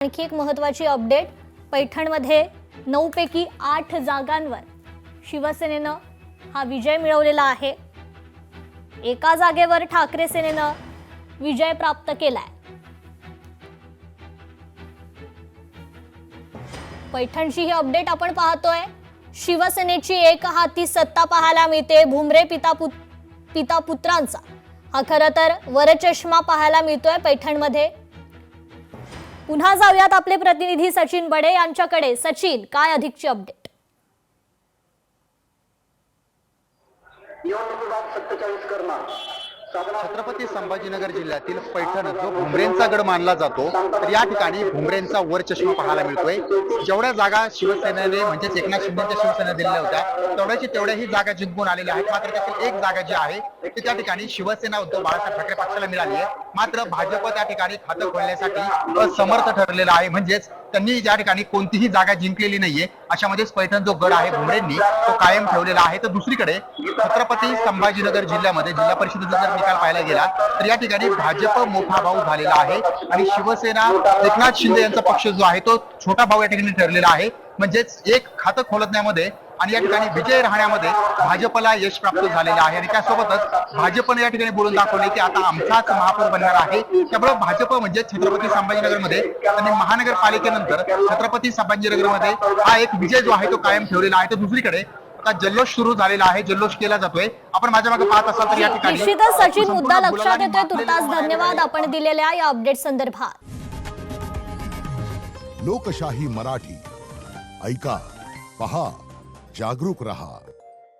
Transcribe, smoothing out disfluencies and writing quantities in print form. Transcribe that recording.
आणखी एक महत्त्वाची अपडेट, पैठणमध्ये 9 पैकी 8 जागांवर शिवसेनेनं हा विजय मिळवलेला आहे। एका जागेवर ठाकरे सेनेनं विजय प्राप्त केलाय। पैठणची ही अपडेट आपण पाहतोय। शिवसेनेची एक हाती सत्ता पाहायला मिळते। भुमरे पिता पुत्रांचा हा खरं तर वरचष्मा पाहायला मिळतोय पैठणमध्ये। पुन्हा जाऊयात आपले प्रतिनिधी सचिन बडे यांच्याकडे। सचिन, काय अधिकची अपडेट? छत्रपती संभाजीनगर जिल्ह्यातील पैठण जो भुमरेंचा गड मानला जातो, तर या ठिकाणी भुमरेंचा वरचष्मा पाहायला मिळतोय। जेवढ्या जागा शिवसेनेने म्हणजेच एकनाथ शिंदेच्या शिवसेनेने दिलेल्या होत्या तेवढ्या ही जागा जिंकून आलेल्या आहेत। मात्र त्यातील एक जागा जी आहे ती त्या ठिकाणी शिवसेना उद्धव बाळासाहेब ठाकरे पक्षाला मिळाली आहे। मात्र भाजप त्या ठिकाणी खातं खोलण्यासाठी असमर्थ ठरलेला आहे। म्हणजेच त्यांनी या ठिकाणी कोणतीही जागा जिंकलेली नाहीये। अशामध्येच पैठण जो गड आहे भुमरेंनी तो कायम ठेवलेला आहे। तर दुसरीकडे छत्रपती संभाजीनगर जिल्ह्यामध्ये जिल्हा परिषदेचा जर निकाल पाहायला गेला तर या ठिकाणी भाजप मोठा भाऊ झालेला आहे आणि शिवसेना एकनाथ शिंदे यांचा पक्ष जो आहे तो छोटा भाऊ या ठिकाणी ठरलेला आहे। म्हणजेच एक खातं खोलण्यामध्ये आणि या ठिकाणी विजय राहण्यामध्ये भाजपला यश प्राप्त झालेलं आहे। आणि त्यासोबतच भाजपने या ठिकाणी बोलून दाखवले की आता आमचाच महापौर बनणार आहे। त्यामुळे भाजप म्हणजे छत्रपती संभाजीनगरमध्ये आणि महानगरपालिकेनंतर छत्रपती संभाजीनगरमध्ये हा एक विजय जो आहे तो कायम ठेवलेला आहे। तर दुसरीकडे आता जल्लोष सुरू झालेला आहे, जल्लोष केला जातोय। आपण माझ्या मागे पाहत असाल तर या ठिकाणी निश्चितच सचिन, मुद्दा लक्षात येतोय। तुर्तास धन्यवाद आपण दिलेल्या या अपडेट संदर्भात। लोकशाही मराठी ऐका, पहा, जागरूक रहा।